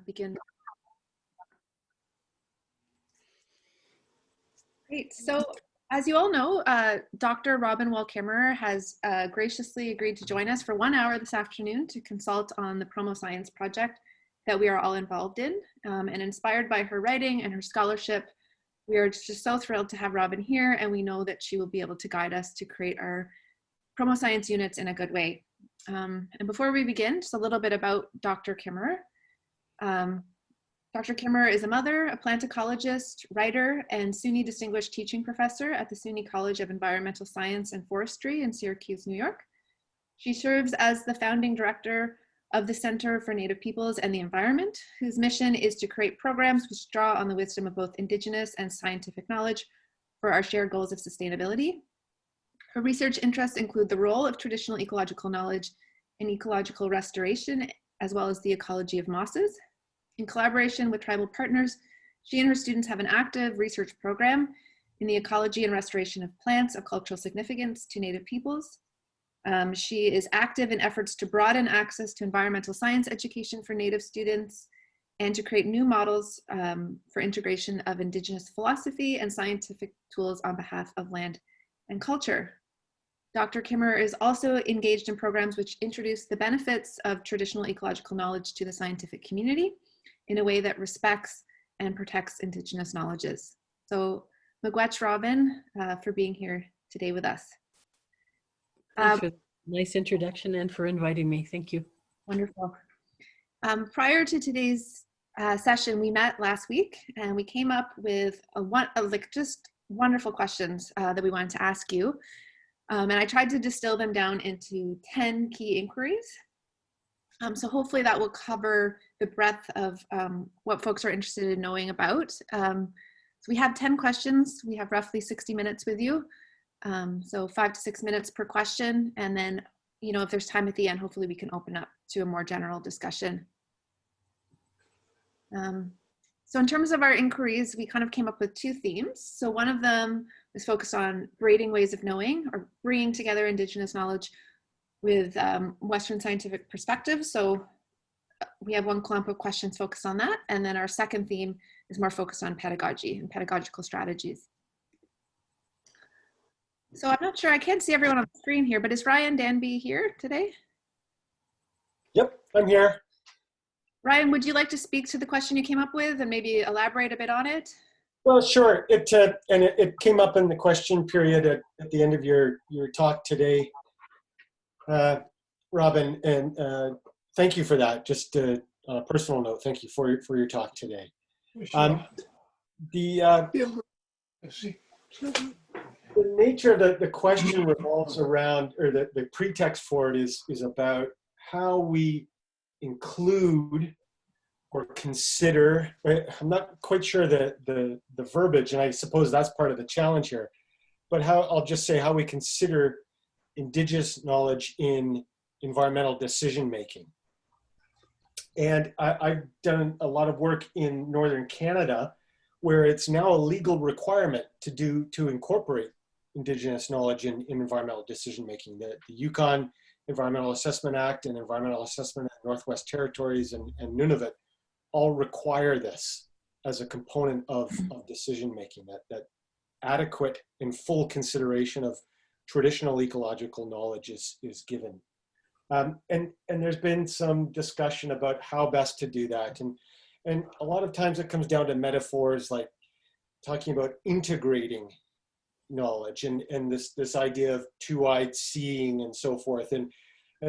begin. Great. So as you all know, Dr. Robin Wall-Kimmerer has graciously agreed to join us for 1 hour this afternoon to consult on the PromoScience project that we are all involved in. And inspired by her writing and her scholarship, we are just so thrilled to have Robin here, and we know that she will be able to guide us to create our PromoScience units in a good way. And before we begin, just a little bit about Dr. Kimmerer. Dr. Kimmerer is a mother, a plant ecologist, writer, and SUNY Distinguished Teaching Professor at the SUNY College of Environmental Science and Forestry in Syracuse, New York. She serves as the founding director of the Center for Native Peoples and the Environment, whose mission is to create programs which draw on the wisdom of both Indigenous and scientific knowledge for our shared goals of sustainability. Her research interests include the role of traditional ecological knowledge in ecological restoration, as well as the ecology of mosses. In collaboration with tribal partners, she and her students have an active research program in the ecology and restoration of plants of cultural significance to Native peoples. She is active in efforts to broaden access to environmental science education for Native students and to create new models for integration of Indigenous philosophy and scientific tools on behalf of land and culture. Dr. Kimmerer is also engaged in programs which introduce the benefits of traditional ecological knowledge to the scientific community in a way that respects and protects Indigenous knowledges. So, miigwech, Robin, for being here today with us. Thanks for the nice introduction and for inviting me. Thank you. Wonderful. Prior to today's session, we met last week and we came up with just wonderful questions that we wanted to ask you. And I tried to distill them down into 10 key inquiries. So hopefully that will cover the breadth of what folks are interested in knowing about. So we have 10 questions. We have roughly 60 minutes with you. So 5 to 6 minutes per question. And then, you know, if there's time at the end, hopefully we can open up to a more general discussion. So in terms of our inquiries, we kind of came up with 2 themes. So one of them was focused on braiding ways of knowing, or bringing together Indigenous knowledge with Western scientific perspectives. So we have one clump of questions focused on that. And then our second theme is more focused on pedagogy and pedagogical strategies. So I'm not sure, I can't see everyone on the screen here, but is Ryan Danby here today? Yep, I'm here. Ryan, would you like to speak to the question you came up with and maybe elaborate a bit on it? Well, sure. It came up in the question period at the end of your talk today, Robin, and thank you for that. Just on a personal note, thank you for your talk today. The nature of the question revolves around, or the pretext for it is about how we include or consider. I'm not quite sure the verbiage, and I suppose that's part of the challenge here, but I'll just say how we consider Indigenous knowledge in environmental decision making. And I've done a lot of work in Northern Canada where it's now a legal requirement to incorporate Indigenous knowledge in environmental decision making. The Yukon Environmental Assessment Act and Environmental Assessment in Northwest Territories and Nunavut all require this as a component of decision making, that adequate and full consideration of traditional ecological knowledge is given. And there's been some discussion about how best to do that. And a lot of times it comes down to metaphors like talking about integrating knowledge and this idea of two-eyed seeing and so forth. And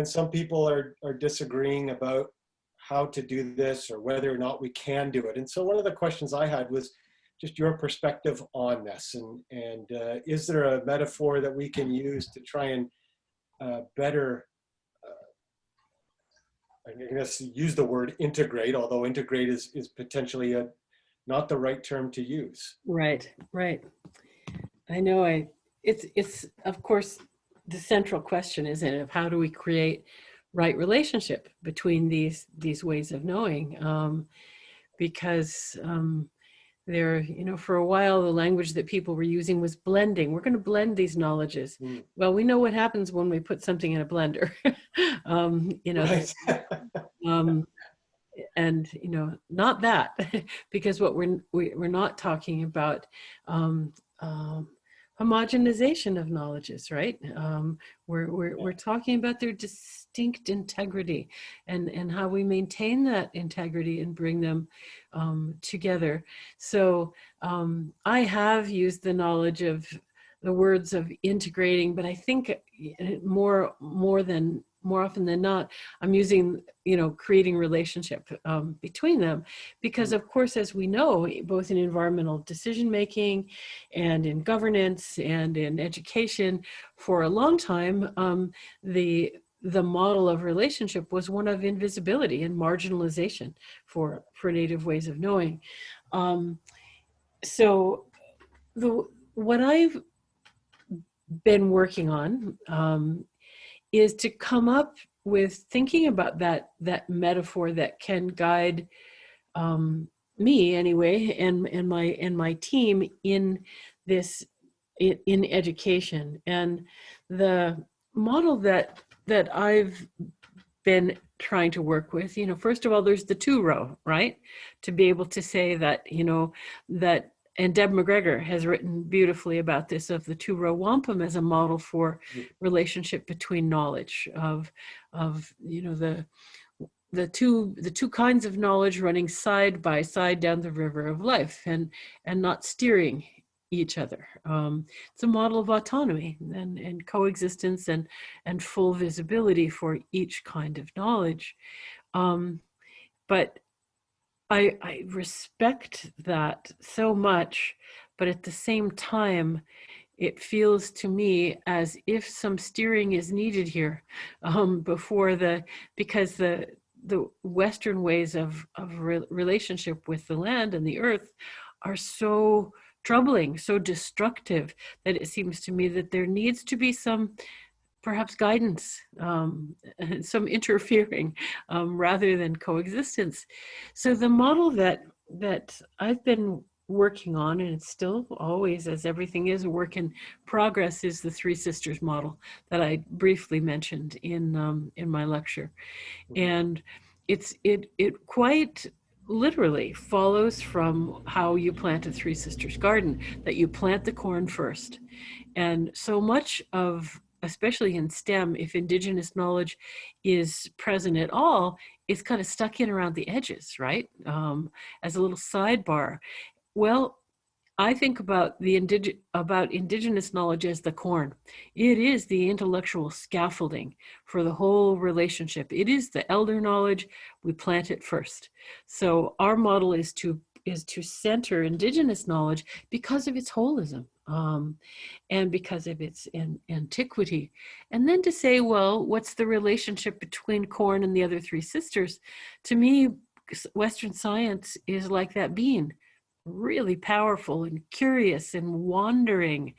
some people are disagreeing about how to do this or whether or not we can do it. And so one of the questions I had was just your perspective on this. And is there a metaphor that we can use to try and better, I guess, use the word integrate, although integrate is potentially not the right term to use. Right. I know it's of course the central question, isn't it, of how do we create right relationship between these ways of knowing, because there, you know, for a while the language that people were using was blending. We're going to blend these knowledges. Well, we know what happens when we put something in a blender. You know, right. and you know, not that, because what we're not talking about homogenization of knowledges, right? We're talking about their distinct integrity, and how we maintain that integrity and bring them together. So I have used the knowledge of the words of integrating, but I think more often than not, I'm using, you know, creating relationship between them, because of course, as we know, both in environmental decision making and in governance and in education, for a long time, the model of relationship was one of invisibility and marginalization for Native ways of knowing. So what I've been working on is to come up with thinking about that metaphor that can guide me anyway, and my team in this, in education. And the model that I've been trying to work with, you know, first of all, there's the 2 row, right? To be able to say that, you know, that, and Deb McGregor has written beautifully about this, of the 2 row wampum as a model for relationship between knowledge of you know, the two kinds of knowledge running side by side down the river of life, and not steering each other. It's a model of autonomy and coexistence and full visibility for each kind of knowledge. But I respect that so much, but at the same time, it feels to me as if some steering is needed here because the Western ways of relationship with the land and the earth are so troubling, so destructive, that it seems to me that there needs to be some perhaps guidance, some interfering rather than coexistence. So the model that I've been working on, and it's still always, as everything is, a work in progress, is the 3 sisters model that I briefly mentioned in my lecture. And it quite literally follows from how you plant a 3 sisters garden, that you plant the corn first. And so much of, especially in STEM, if Indigenous knowledge is present at all, it's kind of stuck in around the edges, right? As a little sidebar. Well, I think about about Indigenous knowledge as the corn. It is the intellectual scaffolding for the whole relationship. It is the elder knowledge. We plant it first. So our model is to center Indigenous knowledge because of its holism, and because of its antiquity. And then to say, well, what's the relationship between corn and the other 3 sisters? To me, Western science is like that bean, really powerful and curious and wandering.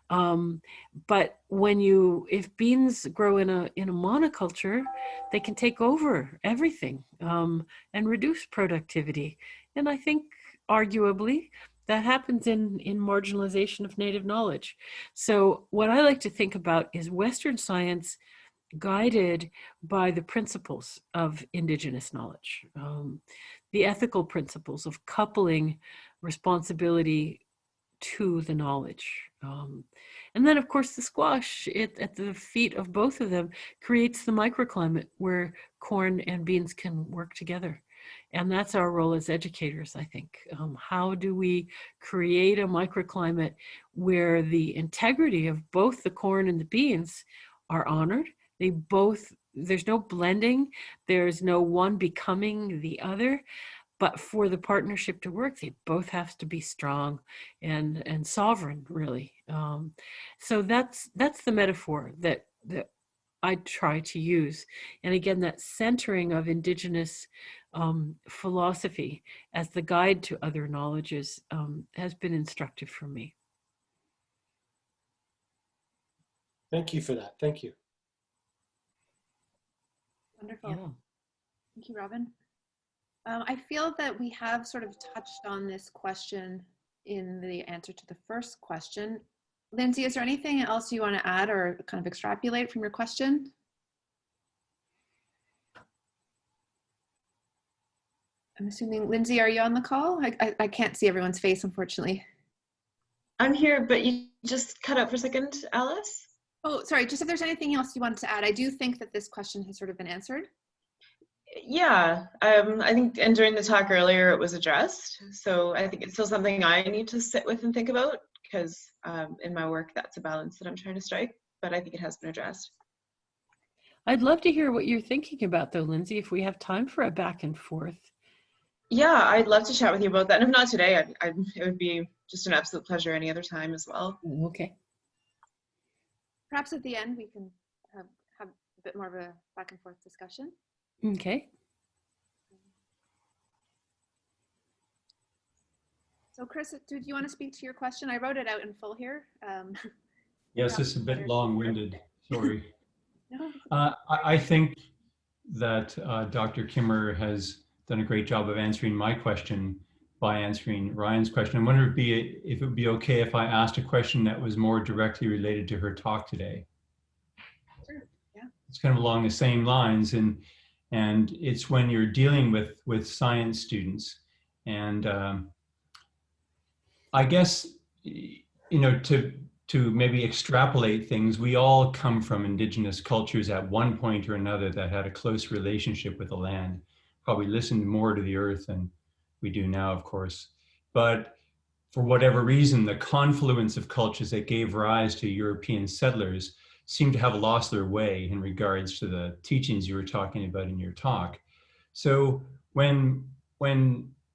But if beans grow in a monoculture, they can take over everything and reduce productivity. And I think arguably that happens in marginalization of Native knowledge. So what I like to think about is Western science guided by the principles of Indigenous knowledge, the ethical principles of coupling responsibility to the knowledge. And then, of course, the squash at the feet of both of them creates the microclimate where corn and beans can work together. And that's our role as educators, I think. How do we create a microclimate where the integrity of both the corn and the beans are honored? There's no blending, there's no one becoming the other, but for the partnership to work, they both have to be strong and sovereign, really. So that's the metaphor that I try to use. And again, that centering of Indigenous philosophy as the guide to other knowledges has been instructive for me. Thank you for that. Thank you. Wonderful. Yeah. Thank you, Robin. I feel that we have sort of touched on this question in the answer to the first question. Lindsay, is there anything else you want to add or kind of extrapolate from your question? I'm assuming, Lindsay, are you on the call? I can't see everyone's face, unfortunately. I'm here, but you just cut out for a second, Alice. Oh, sorry, just if there's anything else you wanted to add. I do think that this question has sort of been answered. Yeah, I think, and during the talk earlier, it was addressed. So I think it's still something I need to sit with and think about, because in my work, that's a balance that I'm trying to strike, but I think it has been addressed. I'd love to hear what you're thinking about though, Lindsay, if we have time for a back and forth. Yeah, I'd love to chat with you about that. And if not today, it would be just an absolute pleasure any other time as well. Okay. Perhaps at the end, we can have a bit more of a back and forth discussion. Okay. So Chris, do you want to speak to your question? I wrote it out in full here. Yes, it's a bit long-winded, sorry. No? I think that Dr. Kimmerer has done a great job of answering my question by answering Ryan's question. I wonder if it would be okay if I asked a question that was more directly related to her talk today. Sure, yeah. It's kind of along the same lines, and it's when you're dealing with science students, and I guess, you know, to maybe extrapolate things, we all come from indigenous cultures at one point or another that had a close relationship with the land, probably listened more to the earth than we do now, of course. But for whatever reason, the confluence of cultures that gave rise to European settlers seem to have lost their way in regards to the teachings you were talking about in your talk. So when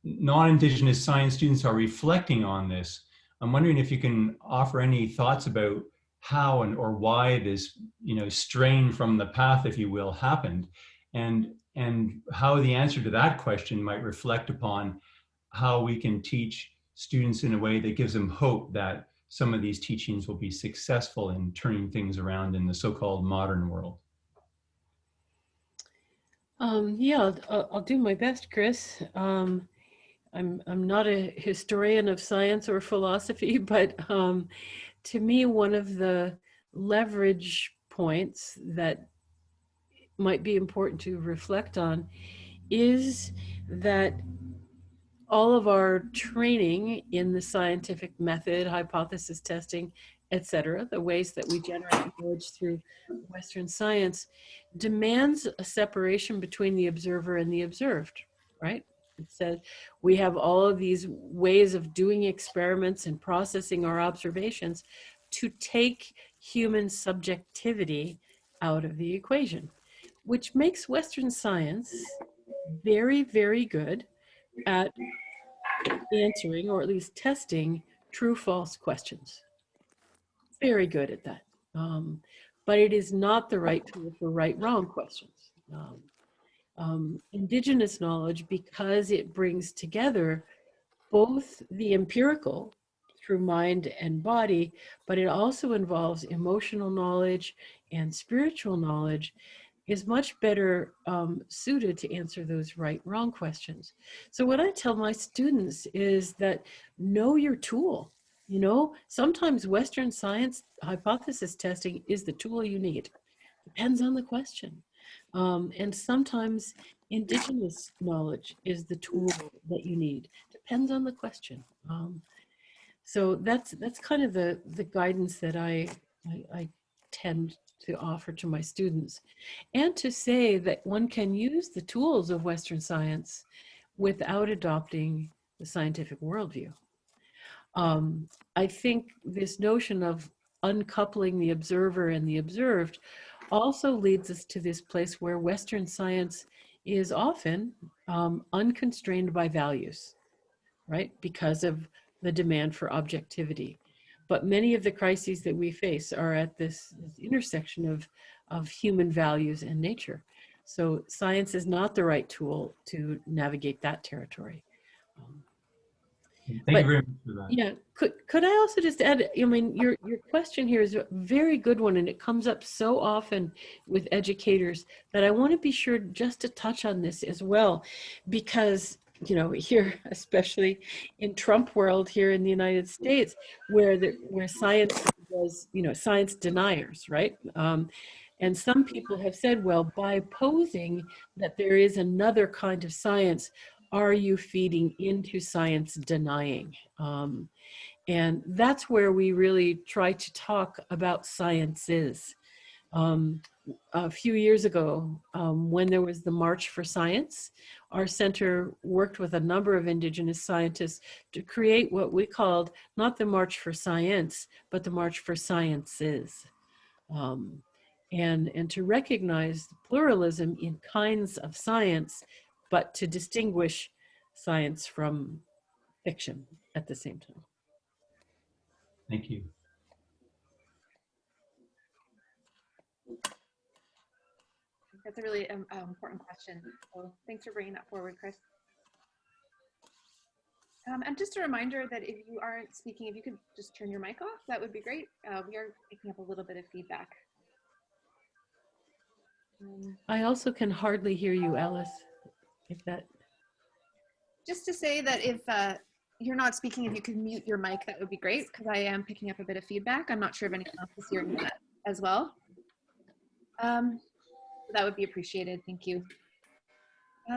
non-Indigenous science students are reflecting on this, I'm wondering if you can offer any thoughts about how or why this, you know, strain from the path, if you will, happened, and how the answer to that question might reflect upon how we can teach students in a way that gives them hope that some of these teachings will be successful in turning things around in the so-called modern world. Yeah, I'll do my best, Chris. I'm not a historian of science or philosophy, but to me, one of the leverage points that might be important to reflect on is that all of our training in the scientific method, hypothesis testing, etc., the ways that we generate knowledge through Western science, demands a separation between the observer and the observed, right? It says we have all of these ways of doing experiments and processing our observations to take human subjectivity out of the equation, which makes Western science very, very good at answering, or at least testing, true-false questions. Very good at that. But it is not the right tool for right-wrong questions. Indigenous knowledge, because it brings together both the empirical through mind and body, but it also involves emotional knowledge and spiritual knowledge, is much better suited to answer those right-wrong questions. So what I tell my students is that know your tool. You know, sometimes Western science hypothesis testing is the tool you need. Depends on the question. And sometimes Indigenous knowledge is the tool that you need. Depends on the question. So that's kind of the guidance that I tend to offer to my students, and to say that one can use the tools of Western science without adopting the scientific worldview. I think this notion of uncoupling the observer and the observed also leads us to this place where Western science is often unconstrained by values, right? Because of the demand for objectivity. But many of the crises that we face are at this intersection of human values and nature. So science is not the right tool to navigate that territory. Thank you very much for that. Yeah, could I also just add, I mean, your question here is a very good one, and it comes up so often with educators that I want to be sure just to touch on this as well, because, you know, here, especially in Trump world here in the United States, where science was, you know, science deniers, right? And some people have said, well, by posing that there is another kind of science, are you feeding into science denying? And that's where we really try to talk about sciences. A few years ago, when there was the March for Science, our center worked with a number of Indigenous scientists to create what we called not the March for Science, but the March for Sciences. And to recognize pluralism in kinds of science, but to distinguish science from fiction at the same time. Thank you. That's a really important question. So thanks for bringing that forward, Chris. And just a reminder that if you aren't speaking, if you could just turn your mic off, that would be great. We are picking up a little bit of feedback. I also can hardly hear you, Alice. If that. Just to say that if you're not speaking, if you could mute your mic, that would be great, because I am picking up a bit of feedback. I'm not sure if anyone else is hearing that as well. That would be appreciated. Thank you.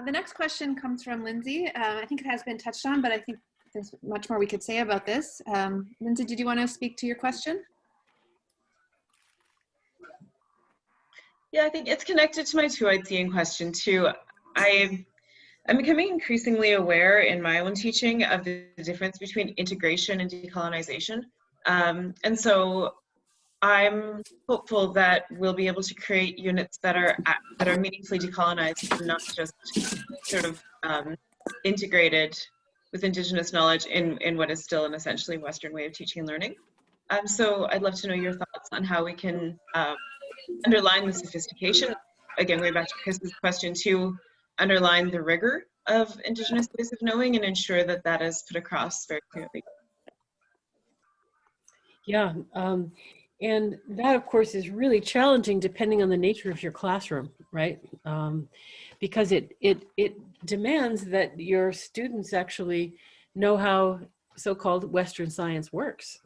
The next question comes from Lindsay. I think it has been touched on, but I think there's much more we could say about this. Lindsay, did you want to speak to your question? Yeah, I think it's connected to my 2ITing question too. I'm becoming increasingly aware in my own teaching of the difference between integration and decolonization. And so I'm hopeful that we'll be able to create units that are meaningfully decolonized and not just sort of integrated with Indigenous knowledge in what is still an essentially Western way of teaching and learning. So I'd love to know your thoughts on how we can underline the sophistication, again, way back to Chris's question, to underline the rigor of Indigenous ways of knowing and ensure that that is put across very clearly. Yeah, and that, of course, is really challenging depending on the nature of your classroom, right? Because it demands that your students actually know how so-called Western science works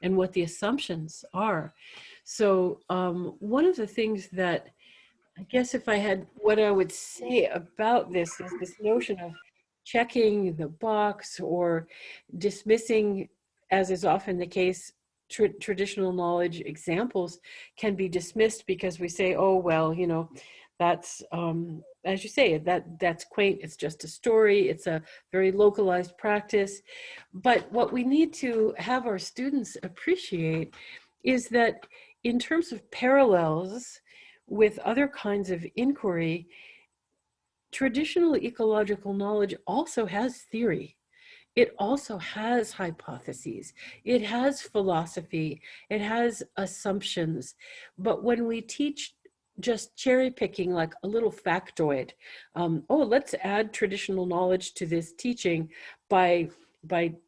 and what the assumptions are. So one of the things that I guess if I had what I would say about this is this notion of checking the box or dismissing, as is often the case, traditional knowledge examples can be dismissed because we say, oh, well, you know, that's, as you say, that's quaint, it's just a story, it's a very localized practice. But what we need to have our students appreciate is that in terms of parallels with other kinds of inquiry, traditional ecological knowledge also has theory. It also has hypotheses. It has philosophy. It has assumptions. But when we teach just cherry picking, like a little factoid, oh, let's add traditional knowledge to this teaching by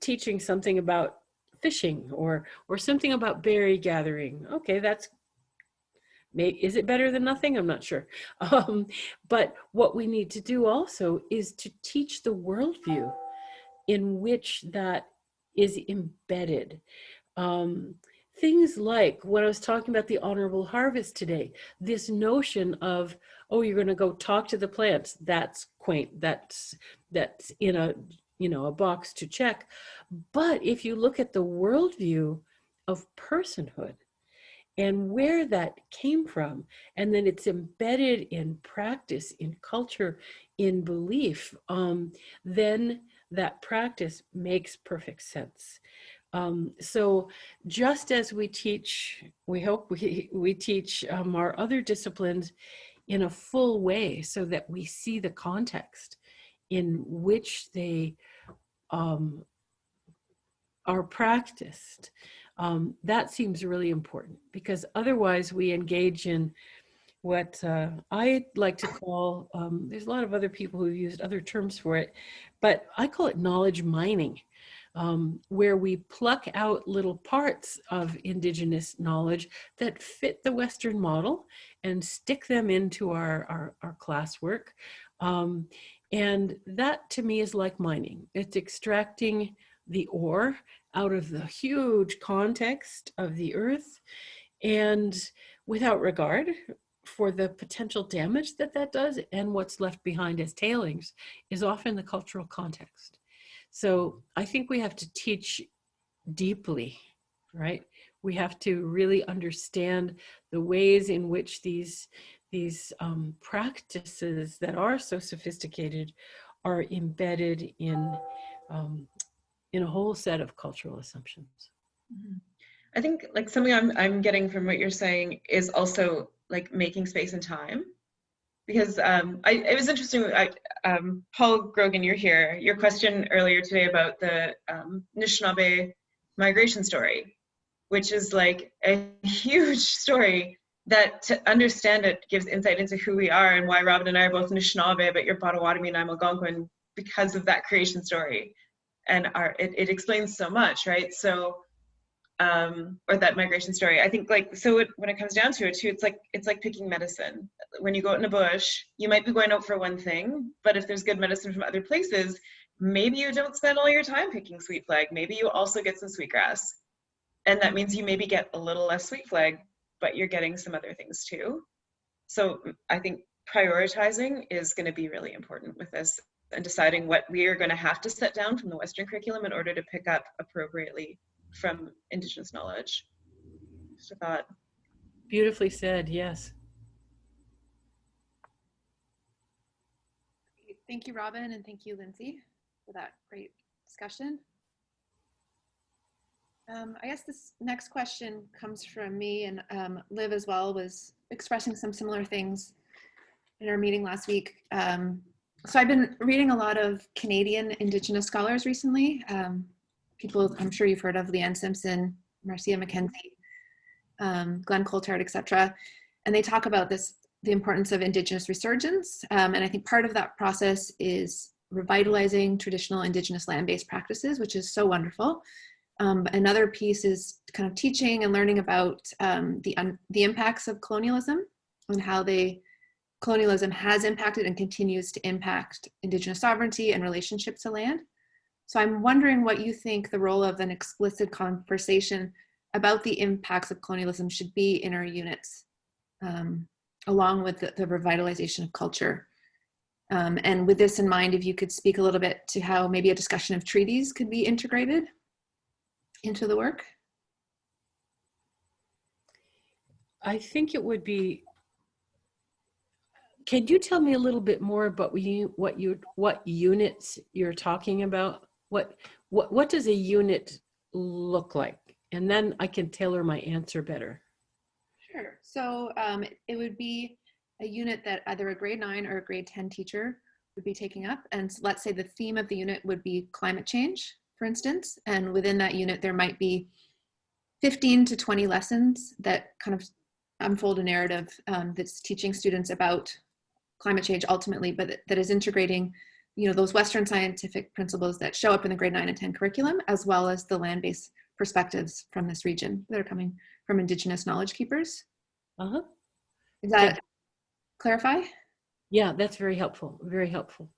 teaching something about fishing or something about berry gathering. Okay, that's maybe, is it better than nothing? I'm not sure. But what we need to do also is to teach the worldview in which that is embedded. Things like when I was talking about the honorable harvest today, this notion of, oh, you're going to go talk to the plants. That's quaint. That's in a, you know, a box to check. But if you look at the worldview of personhood and where that came from, and then it's embedded in practice, in culture, in belief, then that practice makes perfect sense. So just as we teach, we hope we teach our other disciplines in a full way so that we see the context in which they are practiced. That seems really important, because otherwise we engage in what I like to call, there's a lot of other people who've used other terms for it, but I call it knowledge mining, where we pluck out little parts of Indigenous knowledge that fit the Western model and stick them into our classwork. And that to me is like mining. It's extracting the ore out of the huge context of the earth, and without regard for the potential damage that that does and what's left behind as tailings is often the cultural context. So I think we have to teach deeply, right? We have to really understand the ways in which these practices that are so sophisticated are embedded in a whole set of cultural assumptions. I think like something I'm getting from what you're saying is also like making space and time, because it was interesting. Paul Grogan, you're here. Your question earlier today about the Anishinaabe migration story, which is like a huge story that, to understand it, gives insight into who we are and why Robin and I are both Anishinaabe, but you're Potawatomi and I'm Algonquin because of that creation story, and it explains so much, right? So. Or that migration story. I think like, so when it comes down to it too, it's like picking medicine. When you go out in a bush, you might be going out for one thing, but if there's good medicine from other places, maybe you don't spend all your time picking sweet flag. Maybe you also get some sweetgrass. And that means you maybe get a little less sweet flag, but you're getting some other things too. So I think prioritizing is going to be really important with this, and deciding what we are going to have to set down from the Western curriculum in order to pick up appropriately from Indigenous knowledge. Just a thought. Beautifully said, yes. Thank you, Robin, and thank you, Lindsay, for that great discussion. I guess this next question comes from me, and Liv as well was expressing some similar things in our meeting last week. So I've been reading a lot of Canadian Indigenous scholars recently. People I'm sure you've heard of: Leanne Simpson, Marcia McKenzie, Glenn Coulthard, etc. And they talk about the importance of Indigenous resurgence. And I think part of that process is revitalizing traditional Indigenous land-based practices, which is so wonderful. Another piece is kind of teaching and learning about the impacts of colonialism and how colonialism has impacted and continues to impact Indigenous sovereignty and relationship to land. So I'm wondering what you think the role of an explicit conversation about the impacts of colonialism should be in our units, along with the revitalization of culture. And with this in mind, if you could speak a little bit to how maybe a discussion of treaties could be integrated into the work. I think it would be, can you tell me a little bit more about what units you're talking about? What does a unit look like? And then I can tailor my answer better. Sure. So it would be a unit that either a grade 9 or a grade 10 teacher would be taking up. And so let's say the theme of the unit would be climate change, for instance. And within that unit, there might be 15 to 20 lessons that kind of unfold a narrative that's teaching students about climate change ultimately, but that is integrating, those Western scientific principles that show up in the grade 9 and 10 curriculum, as well as the land-based perspectives from this region that are coming from Indigenous knowledge keepers. Uh-huh. Does that clarify? Yeah, that's very helpful, very helpful.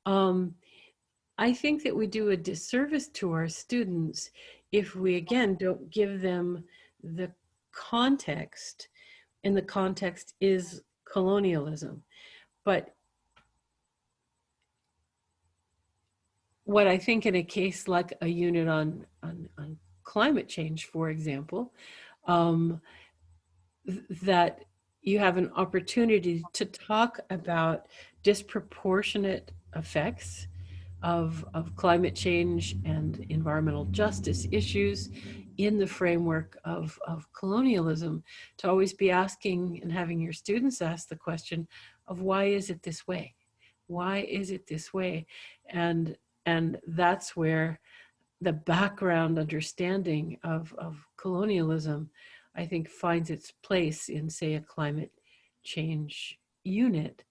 I think that we do a disservice to our students if we, again, don't give them the context, and the context is colonialism. But what I think in a case like a unit on climate change, for example, that you have an opportunity to talk about disproportionate effects of climate change and environmental justice issues in the framework of colonialism, to always be asking and having your students ask the question of why is it this way? Why is it this way? And that's where the background understanding of colonialism, I think, finds its place in, say, a climate change unit.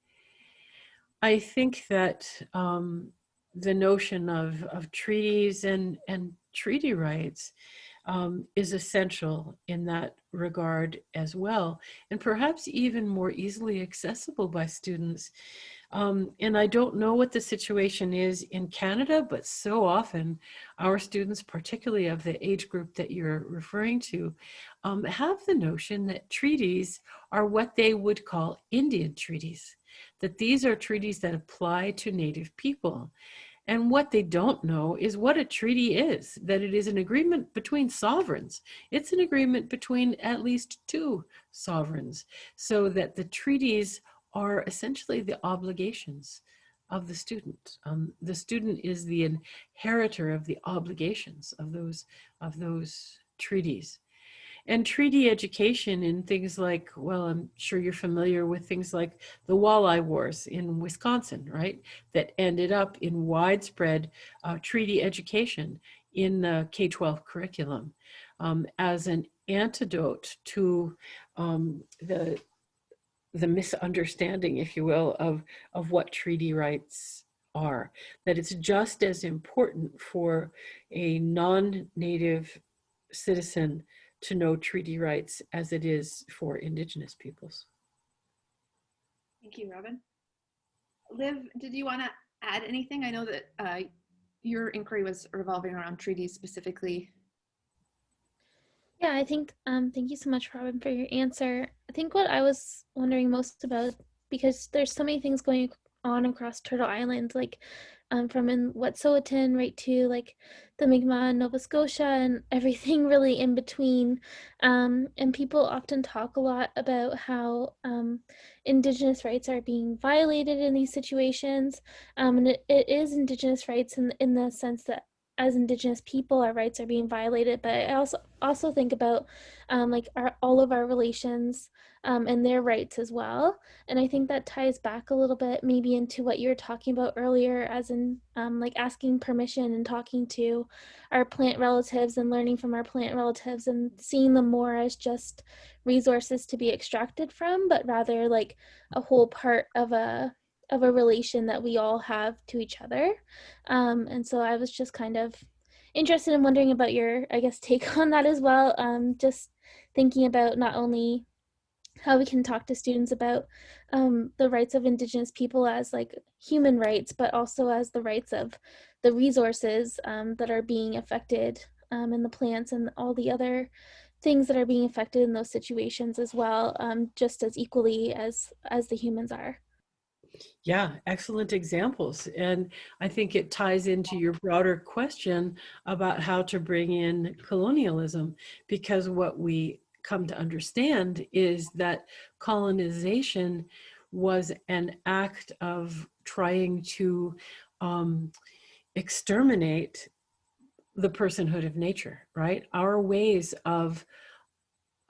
I think that the notion of treaties and treaty rights is essential in that regard as well, and perhaps even more easily accessible by students. And I don't know what the situation is in Canada, but so often our students, particularly of the age group that you're referring to, have the notion that treaties are what they would call Indian treaties, that these are treaties that apply to Native people. And what they don't know is what a treaty is, that it is an agreement between sovereigns. It's an agreement between at least two sovereigns, so that the treaties are essentially the obligations of the student. The student is the inheritor of the obligations of those treaties. And treaty education in things like, well, I'm sure you're familiar with things like the Walleye Wars in Wisconsin, right? That ended up in widespread treaty education in the K-12 curriculum as an antidote to the misunderstanding, if you will, of what treaty rights are. That it's just as important for a non-Native citizen to know treaty rights as it is for Indigenous peoples. Thank you, Robin. Liv, did you want to add anything? I know that your inquiry was revolving around treaties specifically. Yeah, I think, thank you so much, Robin, for your answer. I think what I was wondering most about, because there's so many things going on across Turtle Island, like from in Wet'suwet'en right to like the Mi'kmaq and Nova Scotia and everything really in between. And people often talk a lot about how Indigenous rights are being violated in these situations. And it is Indigenous rights in the sense that as Indigenous people, our rights are being violated. But I also think about like all of our relations and their rights as well. And I think that ties back a little bit maybe into what you were talking about earlier, as in like asking permission and talking to our plant relatives and learning from our plant relatives and seeing them more as just resources to be extracted from, but rather like a whole part of a relation that we all have to each other. And so I was just kind of interested in wondering about your, I guess, take on that as well. Just thinking about not only how we can talk to students about the rights of Indigenous people as like human rights, but also as the rights of the resources that are being affected and the plants and all the other things that are being affected in those situations as well, just as equally as the humans are. Yeah, excellent examples. And I think it ties into your broader question about how to bring in colonialism, because what we come to understand is that colonization was an act of trying to exterminate the personhood of nature, right? Our ways of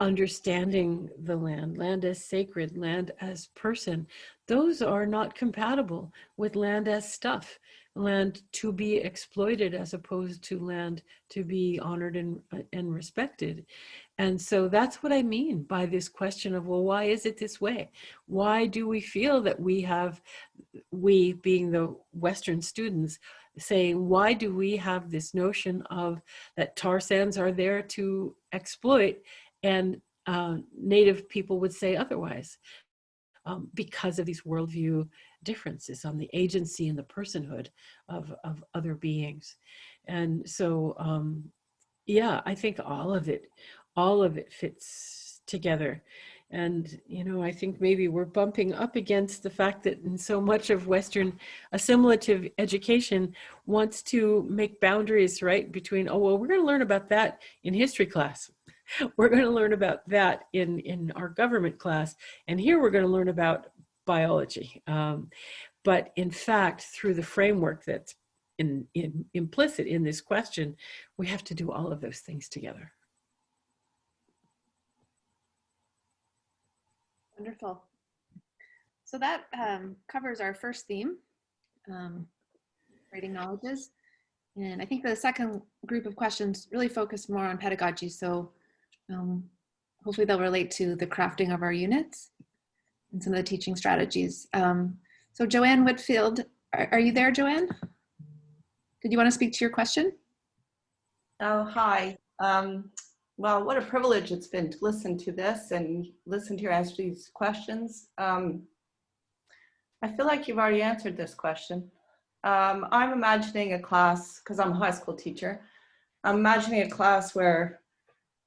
understanding the land as sacred, land as person, those are not compatible with land as stuff, land to be exploited as opposed to land to be honored and respected. And so that's what I mean by this question of, well, why is it this way? Why do we feel that we being the Western students, saying, why do we have this notion of that tar sands are there to exploit, and Native people would say otherwise, because of these worldview differences on the agency and the personhood of other beings. And so, yeah, I think all of it fits together. And, you know, I think maybe we're bumping up against the fact that in so much of Western assimilative education wants to make boundaries, right, between, oh, well, we're going to learn about that in history class. We're going to learn about that in our government class. And here we're going to learn about biology. But in fact, through the framework that's implicit in this question, we have to do all of those things together. Wonderful. So that covers our first theme, writing knowledges. And I think the second group of questions really focus more on pedagogy. So hopefully they'll relate to the crafting of our units and some of the teaching strategies. So Joanne Whitfield, are you there, Joanne? Did you want to speak to your question? Oh, hi. Well, what a privilege it's been to listen to this and listen to you answer these questions. I feel like you've already answered this question. I'm imagining a class, because I'm a high school teacher, I'm imagining a class where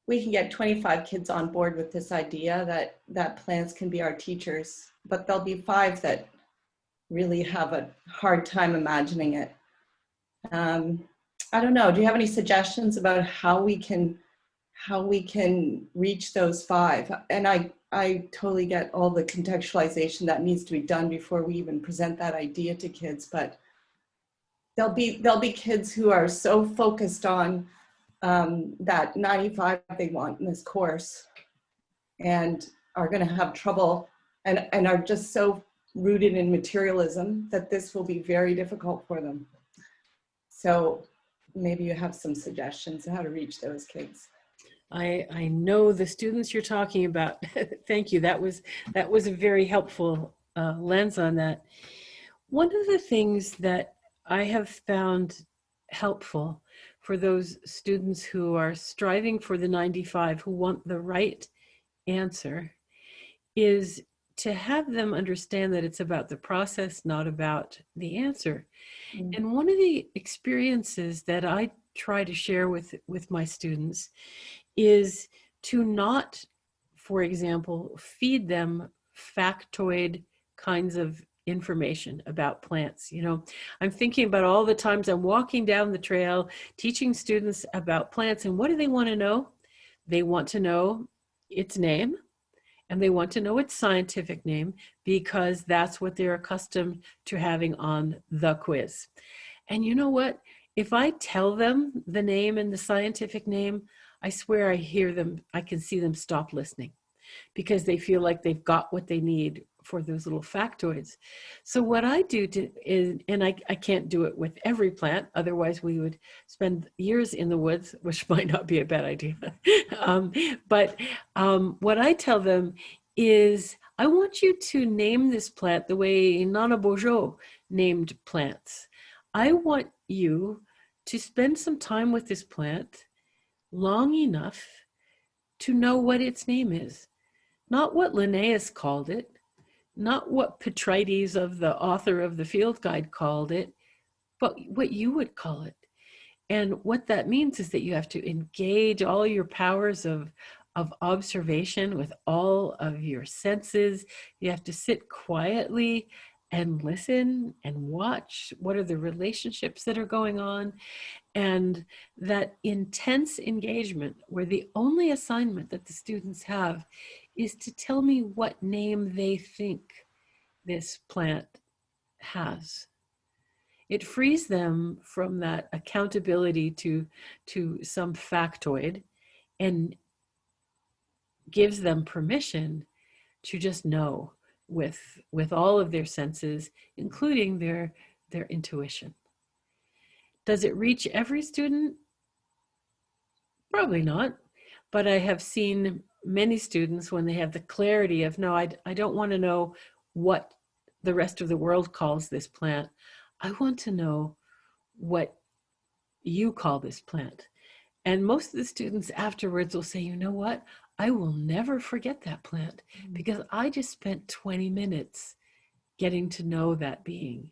we can get 25 kids on board with this idea that plants can be our teachers, but there'll be 5 that really have a hard time imagining it. I don't know, do you have any suggestions about how we can reach those 5? And I totally get all the contextualization that needs to be done before we even present that idea to kids, but there'll be kids who are so focused on that 95 they want in this course and are going to have trouble and are just so rooted in materialism that this will be very difficult for them. So maybe you have some suggestions on how to reach those kids. I know the students you're talking about. Thank you. That was a very helpful lens on that. One of the things that I have found helpful for those students who are striving for the 95, who want the right answer, is to have them understand that it's about the process, not about the answer. Mm-hmm. And one of the experiences that I try to share with my students is to not, for example, feed them factoid kinds of information about plants. You know, I'm thinking about all the times I'm walking down the trail teaching students about plants, and what do they want to know? They want to know its name, and they want to know its scientific name, because that's what they're accustomed to having on the quiz. And you know what? If I tell them the name and the scientific name, I swear I can see them stop listening, because they feel like they've got what they need for those little factoids. So what I do is, and I can't do it with every plant, otherwise we would spend years in the woods, which might not be a bad idea. But what I tell them is, I want you to name this plant the way Nana Bojo named plants. I want you to spend some time with this plant long enough to know what its name is. Not what Linnaeus called it, not what Petrides, of the author of the Field Guide, called it, but what you would call it. And what that means is that you have to engage all your powers of observation with all of your senses. You have to sit quietly and listen and watch. What are the relationships that are going on? And that intense engagement, where the only assignment that the students have is to tell me what name they think this plant has. It frees them from that accountability to some factoid, and gives them permission to just know with all of their senses, including their intuition. Does it reach every student? Probably not. But I have seen many students, when they have the clarity of, no, I don't want to know what the rest of the world calls this plant. I want to know what you call this plant. And most of the students afterwards will say, you know what? I will never forget that plant, because I just spent 20 minutes getting to know that being.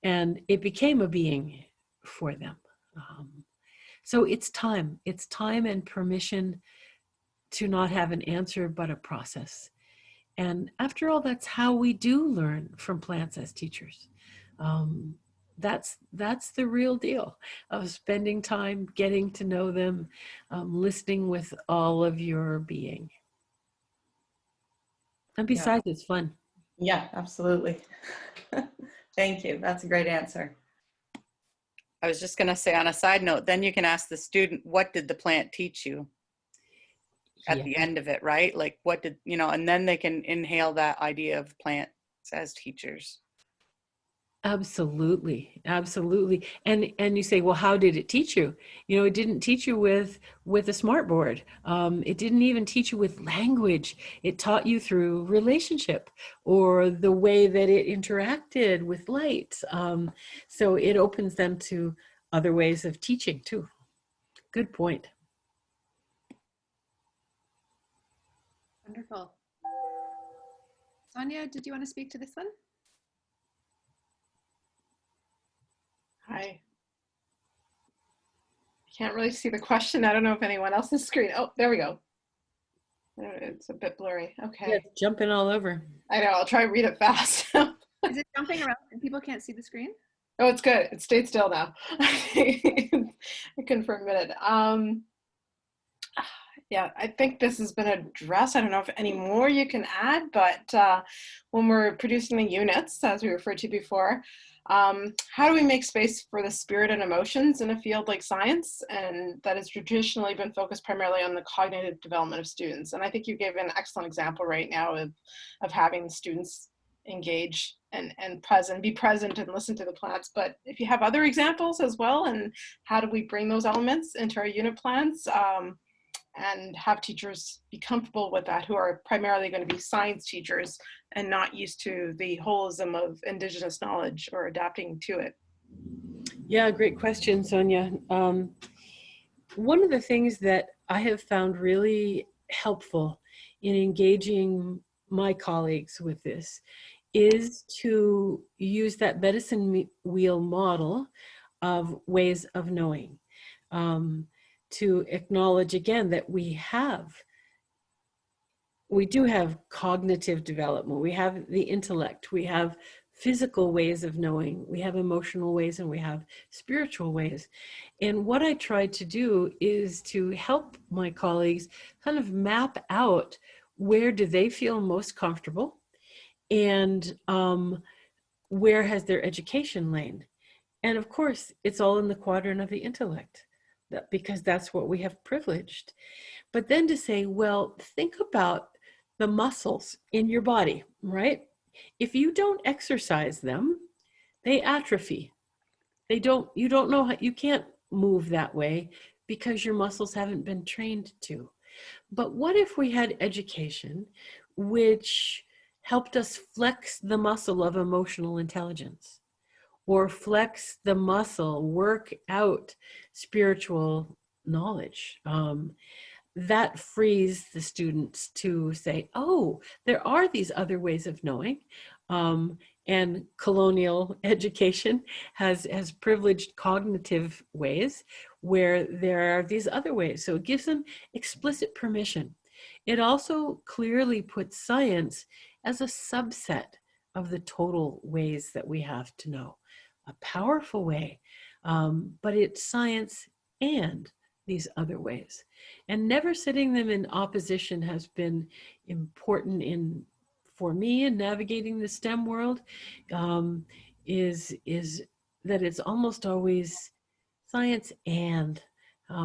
And it became a being for them. So it's time and permission to not have an answer, but a process. And after all, that's how we do learn from plants as teachers. That's the real deal of spending time getting to know them, listening with all of your being. And besides, it's fun. Yeah, absolutely. Thank you. That's a great answer. I was just going to say, on a side note, then you can ask the student, what did the plant teach you at the end of it, right? Like, what did, you know, and then they can inhale that idea of plants as teachers. Absolutely. Absolutely. And you say, well, how did it teach you? You know, it didn't teach you with a smart board. It didn't even teach you with language. It taught you through relationship, or the way that it interacted with light. So it opens them to other ways of teaching too. Good point. Wonderful. Sonia, did you want to speak to this one? I can't really see the question. I don't know if anyone else's screen. Oh, there we go. It's a bit blurry. Okay. Yeah, it's jumping all over. I know. I'll try and read it fast. Is it jumping around and people can't see the screen? Oh, it's good. It stayed still now. I couldn't for a minute. Yeah, I think this has been addressed. I don't know if any more you can add, but when we're producing the units, as we referred to before, how do we make space for the spirit and emotions in a field like science? And that has traditionally been focused primarily on the cognitive development of students. And I think you gave an excellent example right now of having students engage and be present and listen to the plans. But if you have other examples as well, and how do we bring those elements into our unit plans and have teachers be comfortable with that, who are primarily going to be science teachers and not used to the holism of Indigenous knowledge or adapting to it? Yeah, great question, Sonia. One of the things that I have found really helpful in engaging my colleagues with this is to use that medicine wheel model of ways of knowing, to acknowledge again that we do have cognitive development, we have the intellect, we have physical ways of knowing, we have emotional ways, and we have spiritual ways. And what I tried to do is to help my colleagues kind of map out where do they feel most comfortable, and where has their education lain. And of course, it's all in the quadrant of the intellect, because that's what we have privileged. But then to say, well, think about the muscles in your body, right? If you don't exercise them, they atrophy. You don't know how, you can't move that way because your muscles haven't been trained to. But what if we had education which helped us flex the muscle of emotional intelligence, or flex the muscle, work out spiritual knowledge? That frees the students to say, oh, there are these other ways of knowing. And colonial education has privileged cognitive ways where there are these other ways. So it gives them explicit permission. It also clearly puts science as a subset of the total ways that we have to know. A powerful way, but it's science and these other ways. And never setting them in opposition has been important for me in navigating the STEM world, is that it's almost always science and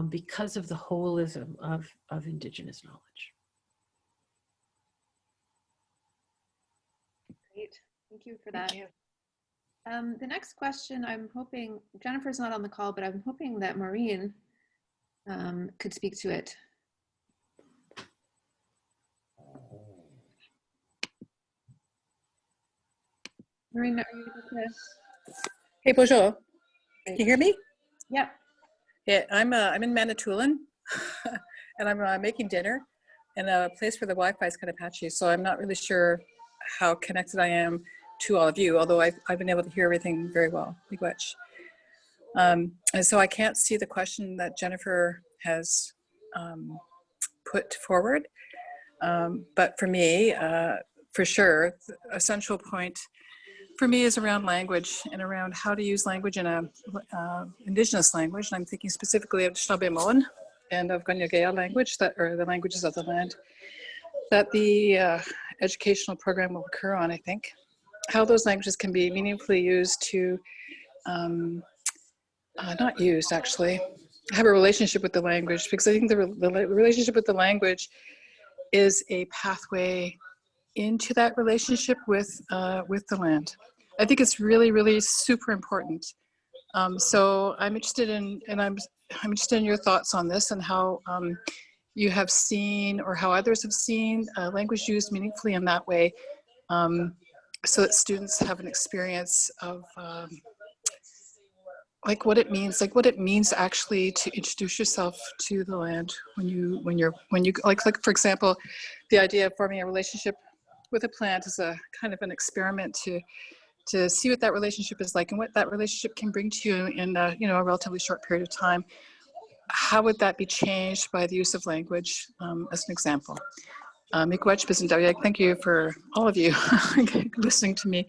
because of the holism of Indigenous knowledge. Great, thank you for that. Thank you. The next question, I'm hoping, Jennifer's not on the call, but I'm hoping that Maureen could speak to it. Maureen, are you able to? Hey, bonjour. Can you hear me? Yep. Yeah, I'm in Manitoulin, and I'm making dinner, and a place where the Wi-Fi is kind of patchy, so I'm not really sure how connected I am to all of you, although I've been able to hear everything very well. Miigwech. And so I can't see the question that Jennifer has put forward, but for me, for sure, a central point for me is around language and around how to use language in a Indigenous language. And I'm thinking specifically of Shnabemon and of Ganyagea language, or the languages of the land, that the educational program will occur on, I think. How those languages can be meaningfully used to, not used actually, have a relationship with the language, because I think the relationship with the language is a pathway into that relationship with the land. I think it's really, really super important. So I'm interested in, and I'm interested in your thoughts on this and how you have seen, or how others have seen, language used meaningfully in that way, so that students have an experience of like what it means actually to introduce yourself to the land when you like for example, the idea of forming a relationship with a plant is a kind of an experiment to see what that relationship is like and what that relationship can bring to you in a, you know, a relatively short period of time. How would that be changed by the use of language, as an example? Thank you for all of you listening to me.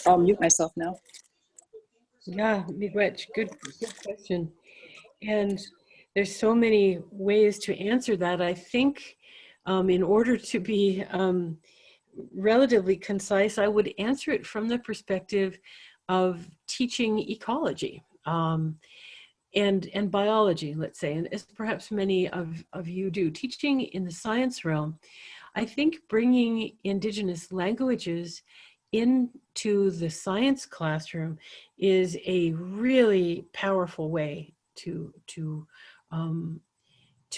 I'll mute myself now. Yeah, miigwech, good question. And there's so many ways to answer that. I think in order to be relatively concise, I would answer it from the perspective of teaching ecology and biology, let's say, and as perhaps many of you do. Teaching in the science realm, I think bringing Indigenous languages into the science classroom is a really powerful way to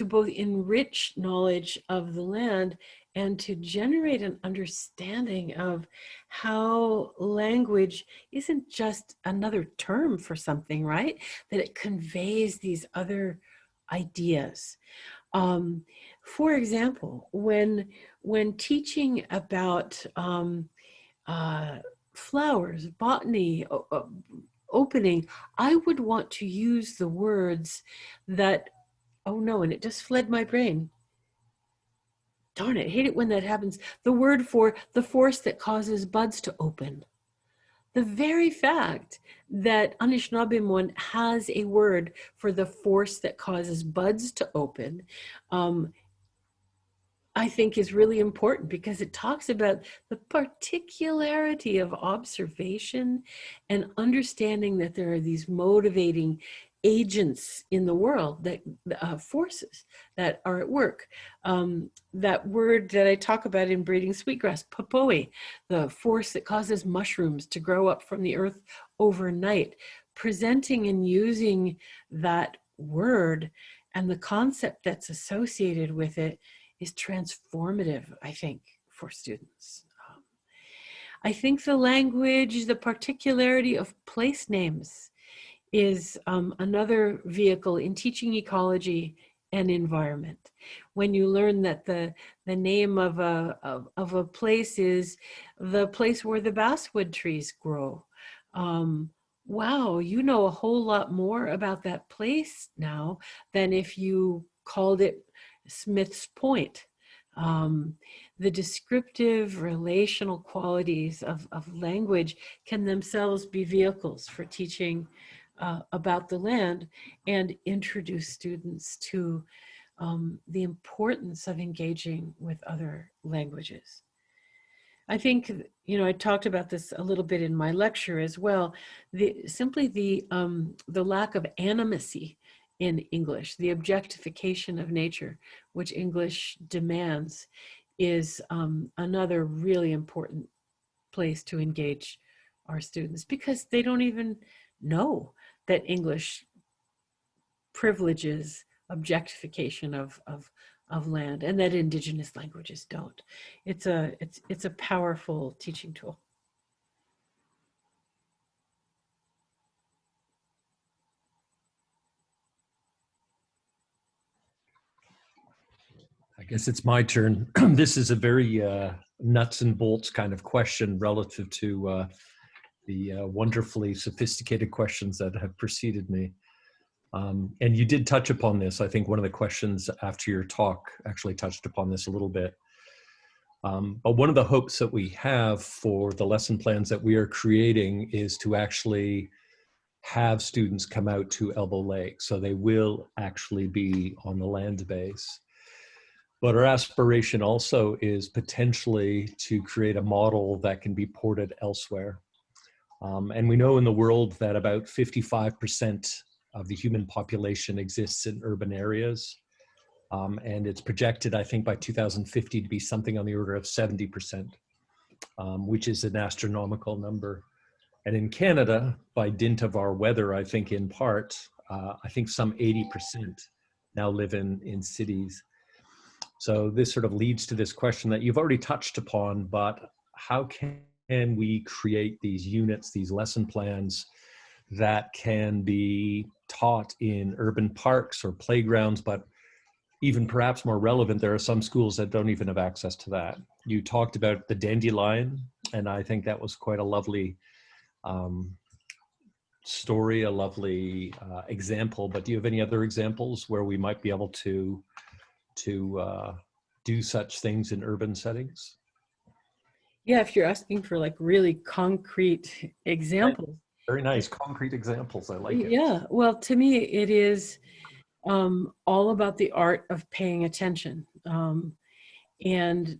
both enrich knowledge of the land and to generate an understanding of how language isn't just another term for something, right? That it conveys these other ideas. For example, when teaching about flowers, botany, opening, I would want to use the words that, oh no, and it just fled my brain. Darn it, hate it when that happens. The word for the force that causes buds to open. The very fact that Anishinaabemowin has a word for the force that causes buds to open, I think is really important because it talks about the particularity of observation and understanding that there are these motivating agents in the world, that forces that are at work. That word that I talk about in breeding sweetgrass, papoe, the force that causes mushrooms to grow up from the earth overnight, presenting and using that word and the concept that's associated with it is transformative, I think, for students. I think the language, the particularity of place names is another vehicle in teaching ecology and environment. When you learn that the name of a place is the place where the basswood trees grow. Wow, you know a whole lot more about that place now than if you called it Smith's Point. The descriptive relational qualities of language can themselves be vehicles for teaching about the land and introduce students to the importance of engaging with other languages. I think, you know, I talked about this a little bit in my lecture as well. Simply the lack of animacy in English, the objectification of nature, which English demands, is another really important place to engage our students because they don't even know that English privileges objectification of land and that Indigenous languages don't. It's a powerful teaching tool. I guess it's my turn. This is a very nuts and bolts kind of question relative to the wonderfully sophisticated questions that have preceded me. And you did touch upon this. I think one of the questions after your talk actually touched upon this a little bit. But one of the hopes that we have for the lesson plans that we are creating is to actually have students come out to Elbow Lake. So they will actually be on the land base. But our aspiration also is potentially to create a model that can be ported elsewhere. And we know in the world that about 55% of the human population exists in urban areas. And it's projected, I think, by 2050 to be something on the order of 70%, which is an astronomical number. And in Canada, by dint of our weather, I think in part, I think some 80% now live in cities. So this sort of leads to this question that you've already touched upon, but how can we create these units, these lesson plans that can be taught in urban parks or playgrounds, but even perhaps more relevant, there are some schools that don't even have access to that. You talked about the dandelion And I think that was quite a lovely story, a lovely example. But do you have any other examples where we might be able to do such things in urban settings? Yeah, if you're asking for like really concrete examples. Very nice, concrete examples. I like it. Yeah, well, to me, it is all about the art of paying attention. And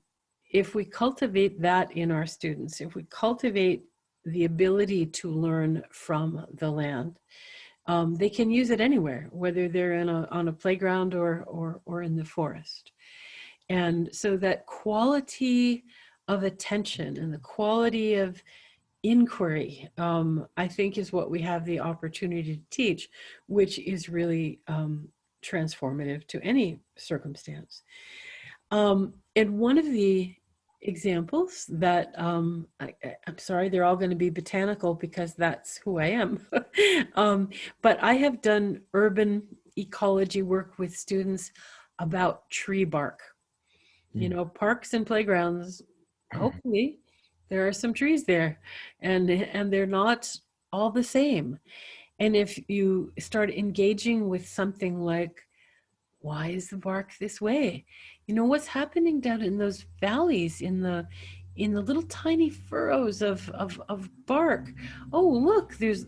if we cultivate that in our students, if we cultivate the ability to learn from the land, they can use it anywhere, whether they're on a playground or in the forest. And so that quality of attention and the quality of inquiry, I think, is what we have the opportunity to teach, which is really transformative to any circumstance. And one of the examples that, I'm sorry, they're all going to be botanical because that's who I am. But I have done urban ecology work with students about tree bark. You know, parks and playgrounds, hopefully there are some trees there, and they're not all the same. And if you start engaging with something like, why is the bark this way? You know, what's happening down in those valleys, in the little tiny furrows of bark? Oh, look, there's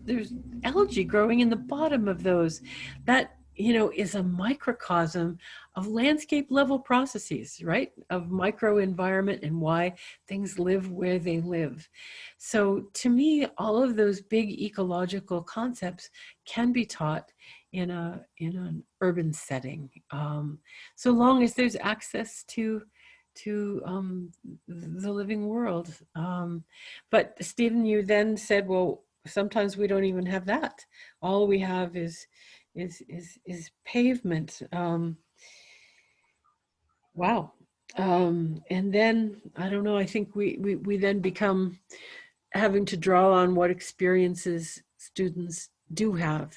algae growing in the bottom of those. That, you know, is a microcosm of landscape level processes, right? Of microenvironment and why things live where they live. So to me, all of those big ecological concepts can be taught in an urban setting, so long as there's access to the living world. But Stephen, you then said, well, sometimes we don't even have that. All we have is pavement. Wow. And then, I don't know, I think we then become having to draw on what experiences students do have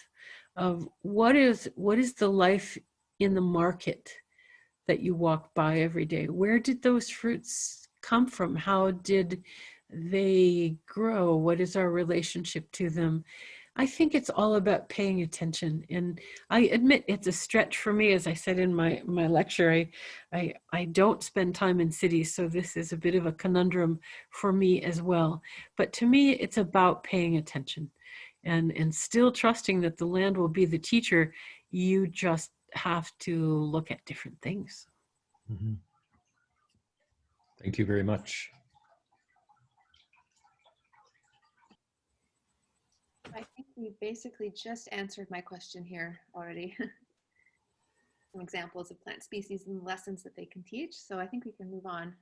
of what is the life in the market that you walk by every day. Where did those fruits come from? How did they grow? What is our relationship to them? I think it's all about paying attention. And I admit it's a stretch for me. As I said in my lecture, I don't spend time in cities, so this is a bit of a conundrum for me as well. But to me, it's about paying attention and still trusting that the land will be the teacher. You just have to look at different things. Mm-hmm. Thank you very much. I think we basically just answered my question here already. Some examples of plant species and lessons that they can teach. So I think we can move on.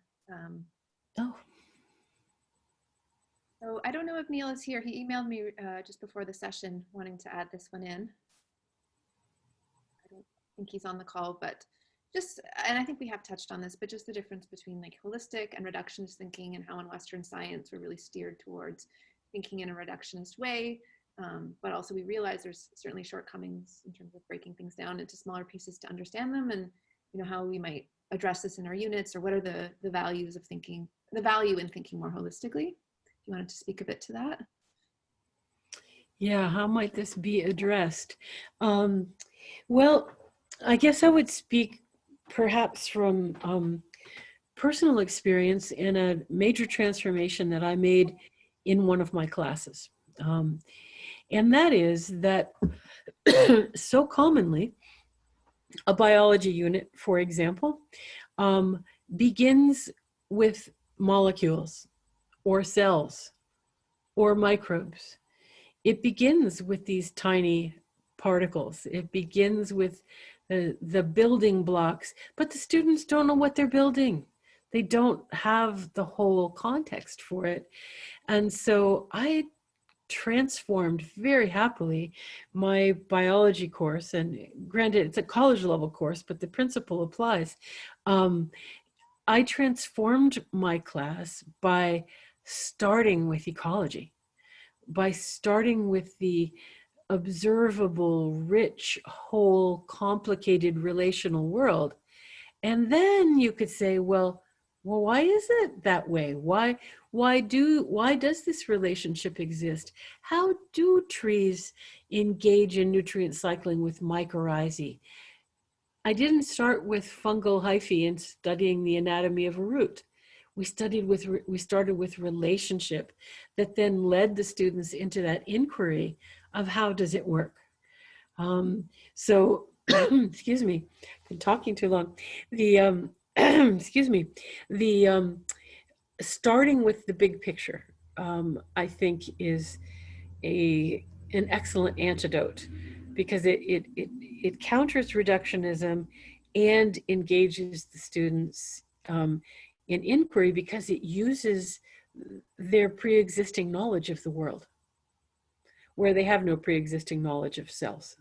So I don't know if Neil is here. He emailed me just before the session wanting to add this one in. I don't think he's on the call, but just, and I think we have touched on this, but just the difference between like holistic and reductionist thinking and how in Western science we're really steered towards thinking in a reductionist way. But also we realize there's certainly shortcomings in terms of breaking things down into smaller pieces to understand them, and you know how we might address this in our units, or what are the values of thinking, the value in thinking more holistically. You wanted to speak a bit to that? Yeah, how might this be addressed? Well, I guess I would speak perhaps from personal experience in a major transformation that I made in one of my classes. And that is that so commonly, a biology unit, for example, begins with molecules or cells or microbes. It begins with these tiny particles. It begins with the building blocks, but the students don't know what they're building. They don't have the whole context for it. And so I transformed very happily my biology course, and granted it's a college level course, but the principle applies. I transformed my class by starting with ecology, by starting with the observable, rich, whole, complicated relational world. And then you could say, well, well, why is it that way? Why does this relationship exist? How do trees engage in nutrient cycling with mycorrhizae? I didn't start with fungal hyphae and studying the anatomy of a root. We started with relationship that then led the students into that inquiry of how does it work. So, excuse me, been talking too long. The excuse me, the starting with the big picture, I think is an excellent antidote, because it counters reductionism and engages the students in inquiry, because it uses their pre-existing knowledge of the world, where they have no pre-existing knowledge of cells.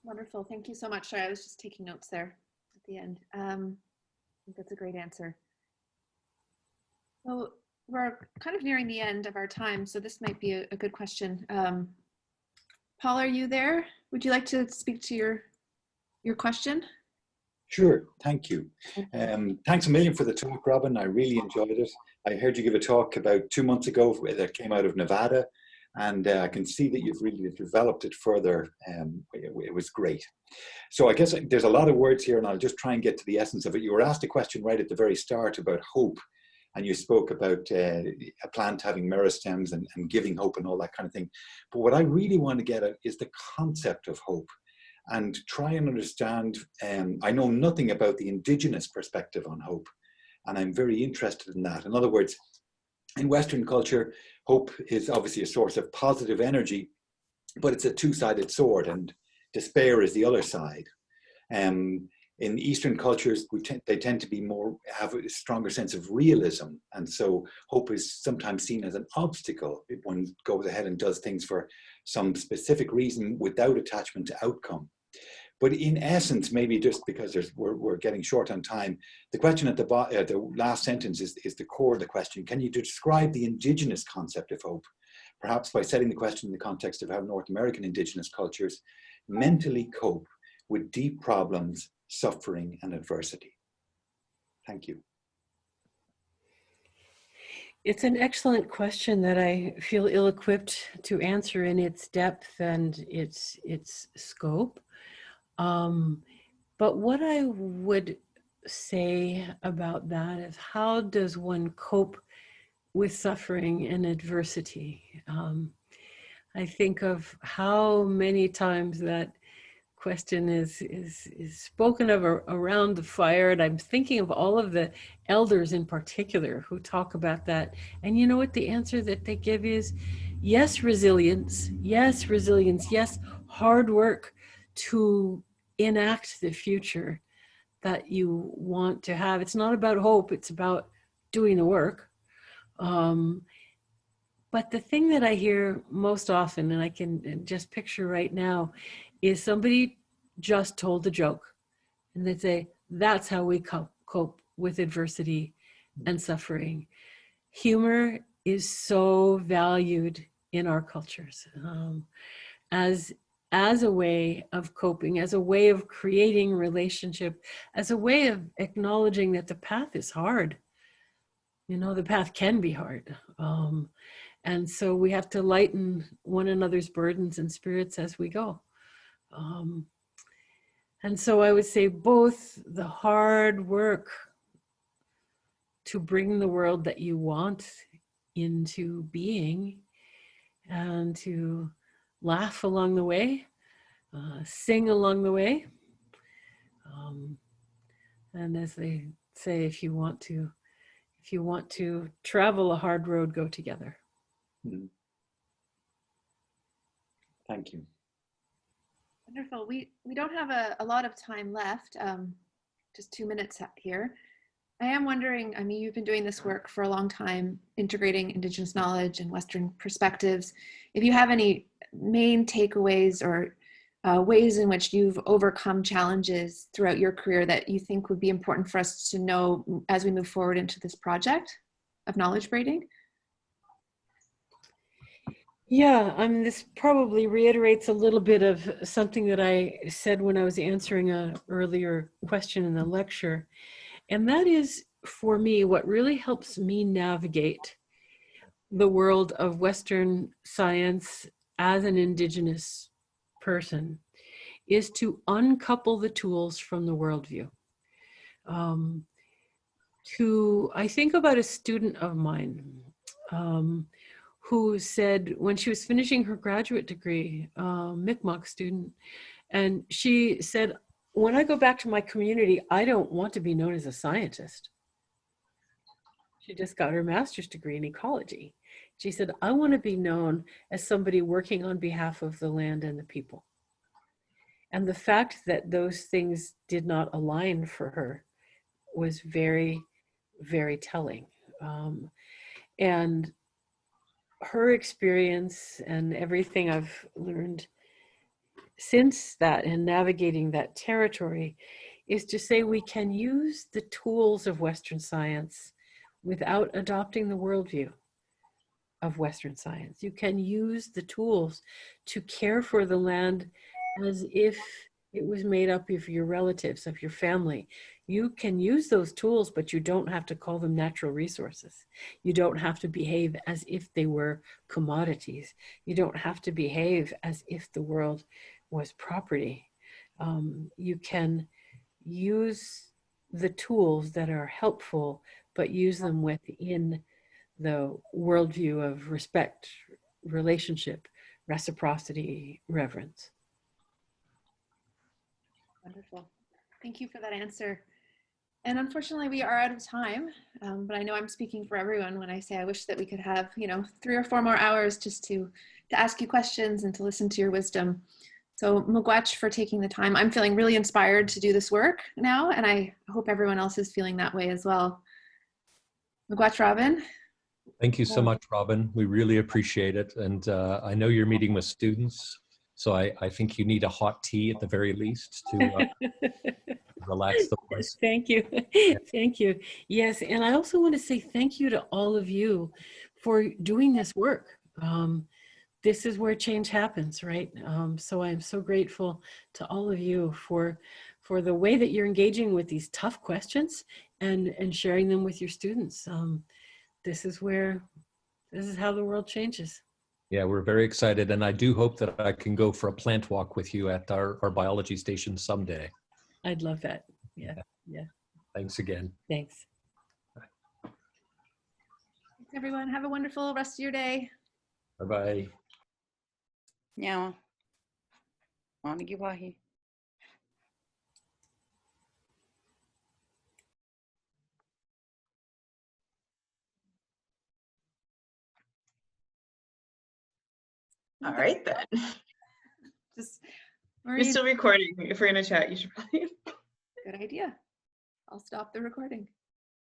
Wonderful. Thank you so much. Sorry, I was just taking notes there at the end. I think that's a great answer. Well, we're kind of nearing the end of our time, so this might be a good question. Paul, are you there? Would you like to speak to your question? Sure, thank you. Thanks a million for the talk, Robin. I really enjoyed it. I heard you give a talk about 2 months ago that came out of Nevada, and I can see that you've really developed it further. It was great. So I guess there's a lot of words here, and I'll just try and get to the essence of it. You were asked a question right at the very start about hope, and you spoke about a plant having meristems and giving hope and all that kind of thing. But what I really want to get at is the concept of hope, and try and understand. I know nothing about the Indigenous perspective on hope, and I'm very interested in that. In other words, in Western culture, hope is obviously a source of positive energy, but it's a two-sided sword, and despair is the other side. In Eastern cultures, they tend to be have a stronger sense of realism, and so hope is sometimes seen as an obstacle. One goes ahead and does things for some specific reason without attachment to outcome. But in essence, maybe just because we're getting short on time, the question at the last sentence is the core of the question. Can you describe the Indigenous concept of hope? Perhaps by setting the question in the context of how North American Indigenous cultures mentally cope with deep problems, suffering, and adversity. Thank you. It's an excellent question that I feel ill-equipped to answer in its depth and its scope. But what I would say about that is, how does one cope with suffering and adversity? I think of how many times that question is spoken of around the fire, and I'm thinking of all of the elders in particular who talk about that. And you know what the answer that they give is? Yes, resilience, yes, hard work to enact the future that you want to have. It's not about hope, it's about doing the work. But the thing that I hear most often, and I can just picture right now, is somebody just told a joke, and they say, that's how we cope with adversity and suffering. Humor is so valued in our cultures as a way of coping, as a way of creating relationship, as a way of acknowledging that the path is hard. You know, the path can be hard. And so we have to lighten one another's burdens and spirits as we go. And so I would say both the hard work to bring the world that you want into being, and to laugh along the way, sing along the way. And as they say, if you want to travel a hard road, go together. Thank you. Wonderful. We don't have a lot of time left, just 2 minutes here. I am wondering, I mean, you've been doing this work for a long time, integrating Indigenous knowledge and Western perspectives. If you have any main takeaways or ways in which you've overcome challenges throughout your career that you think would be important for us to know as we move forward into this project of knowledge braiding? Yeah, this probably reiterates a little bit of something that I said when I was answering an earlier question in the lecture. And that is, for me, what really helps me navigate the world of Western science as an Indigenous person is to uncouple the tools from the worldview. I think about a student of mine who said when she was finishing her graduate degree, Mi'kmaq student, and she said, when I go back to my community, I don't want to be known as a scientist. She just got her master's degree in ecology. She said, I want to be known as somebody working on behalf of the land and the people. And the fact that those things did not align for her was very, very telling. And her experience and everything I've learned since that in navigating that territory is to say we can use the tools of Western science without adopting the worldview of Western science. You can use the tools to care for the land as if it was made up of your relatives, of your family. You can use those tools, but you don't have to call them natural resources. You don't have to behave as if they were commodities. You don't have to behave as if the world was property. You can use the tools that are helpful, but use them within the worldview of respect, relationship, reciprocity, reverence. Wonderful. Thank you for that answer. And unfortunately, we are out of time, but I know I'm speaking for everyone when I say I wish that we could have, 3 or 4 more hours just to ask you questions and to listen to your wisdom. So Miigwech for taking the time. I'm feeling really inspired to do this work now, and I hope everyone else is feeling that way as well. Miigwech, Robin. Thank you so much, Robin. We really appreciate it. And I know you're meeting with students, so I think you need a hot tea at the very least to relax the voice. Thank you. Thank you. Yes, and I also want to say thank you to all of you for doing this work. This is where change happens, right? So I'm so grateful to all of you for the way that you're engaging with these tough questions and sharing them with your students. This is how the world changes. Yeah, we're very excited, and I do hope that I can go for a plant walk with you at our biology station someday. I'd love that. Yeah. Thanks again. Thanks. Thanks, everyone. Have a wonderful rest of your day. Bye-bye. Yeah. Wanagiwahi. All right then. We're still recording. If we're gonna chat, you should probably. Good idea. I'll stop the recording.